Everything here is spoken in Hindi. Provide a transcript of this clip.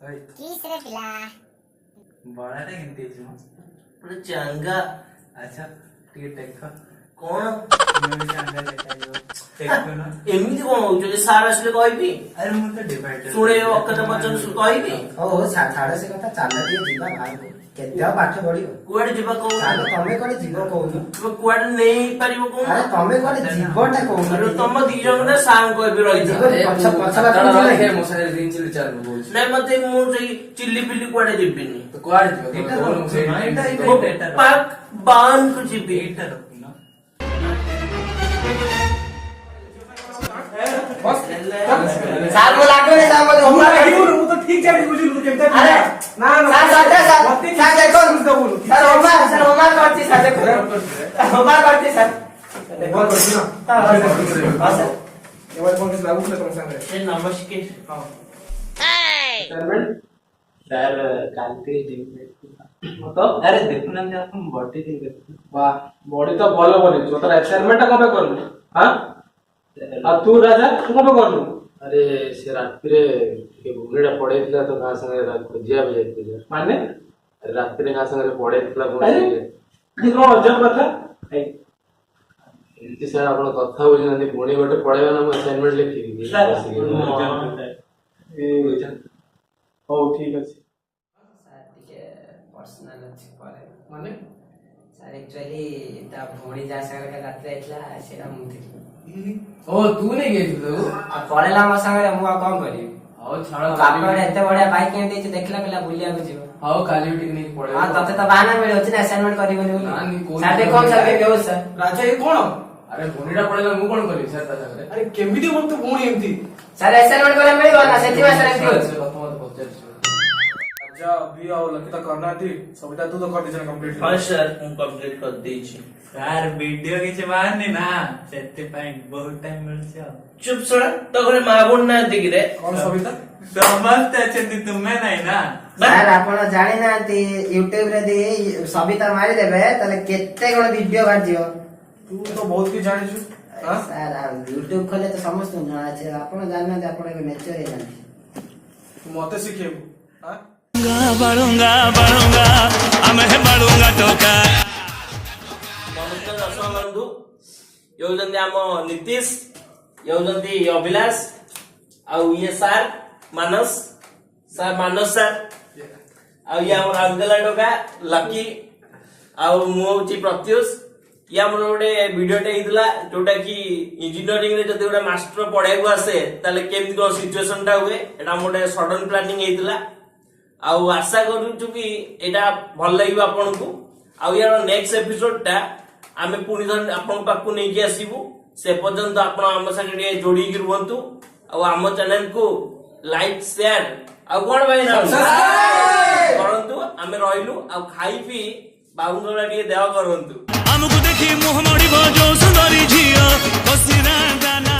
किसरे पिला बड़ा टे केनते छु पूरा चंगा अच्छा टिके टेक कौन मैं चंगा देखा टेक ना एमिति कोन हो जे सार असले कहबी अरे मु तो डिवाइडर सुणे अकत बचन सु कहबी ओ छाड़ से कथा चाल टिके जीवा बाहर को केते पाठ पढियो कुआडे जिबा कहू चाल तमे कोले जीव कहू तू कुआडे नै परिबो कोन अरे तमे कोले जीवटा कहू अरे तुम दी जन ने सांग कहबी रही जीव पछ पछ बात हे मोसारे दिन चिल्ली चाल बोल नै मते मु जई चिल्ली पिल्ली कुआडे जिबिनी तो कुआडे जीव एटा पाक बान को जिबी एटा रखना साल को लागो ने साल को हमरा मु तो ठीक जाबी बुझिलु केते अरे ना ना साल देखो सर होमवर्क करती सर देखो होमवर्क करती सर बोल करती ना हां सर एवढे कोण लागू तुला कोण सांगरे ए नमस्कार हां सर कालते जिम तो अरे देखुना जे आपण बॉडी ठीक है वाह बॉडी तो भलो बनी जो तर असाइनमेंट कबे करलु हां आ तू राजा तू कबे करलु अरे से रात रे के बुगड़ा पड़ेतला तो का संगे रात को जिया बजे थे माने अरे रात रे का संगे पड़ेतला अरे किनो अजब कथा इति सर आपण कथा बुझिनंदी पुणी गोटे पढेबा ना म असाइनमेंट लिखि ओ ठीक अछि सर टिके पर्सनल अछि करे माने सर एक्चुअली ता भोणी जा संगे रात आइतला सेरा मुथि ओ तू नहीं गेल तू आ पळेला म संगे मु आ कोन करी आओ छाड़ कापड़ एते बढिया बाइक के देछि देखला पेला बुलिया को जीव आओ काली टेक्निक पड़े हां तते त बहाना मिले होछि ना असाइनमेंट करिबनी ना, नी, बोली कोई- साथे कोन सर के बेहोश सर राजा ये कोण अरे भोनीटा पड़ेला मु कोन करी सर ता संगे अरे केमिति बोलतो भूणी एमती सर असाइनमेंट करे मिलिबो ना सेति में सर एमती होछि कथा मत पहुंचे राजा भी आओ लकिता करना थी सविता तू तो कर दीजन कंप्लीट हां सर हम कंप्लीट कर देछि सर वीडियो किछ मारनी ना सेते पाइन बहुत टाइम मिल छ चुप सर तो घरे माबुन ना दिग रे कौन सविता समस्त अछंती तुम्हें नहीं ना सर आपण जानि नांती YouTube रे दे सविता मारी देबे तले केते कोन वीडियो बाज जियो तू तो बहुत की जानि छु हां सर आ YouTube खोले तो समस्त जଣା छै आपण जानना दे आपण के नेचर है जानि तू मते सिखेबू हां बढ़ूंगा बढ़ूंगा मैं बढ़ूंगा टोका नमस्कार दर्शक बंधु योजंदी आम नीतीश योजंदी अभिलाष आउ ये सर मानस सर आउ ये हमर अंगला टोका लकी आउ मु होची प्रत्युष ये हमर गोटे वीडियोटे हितला जोटा कि इंजीनियरिंग रे जदि गोटे मास्टर पढ़ाइबो आसे ताले केमति को सिचुएशन टा हुए एटा मोटे सडन प्लानिंग हितला आउ आशा करू कि एटा भल লাগিব आपनको आउ यार नेक्स्ट एपिसोड टा आमे पुनी धन आपन पाकु नै कि आसीबु से पर्यंत आपन हम संगे जोड़ी कि रहंतु आउ हम चैनल को लाइक शेयर आउ कोन भाई ना करंतु आमे रहिलु आउ खाई पी बाबुंगला टिके देवा करंतु हमको देखी मुंह मोड़ी जो सुंदरी झियो हसीना गाना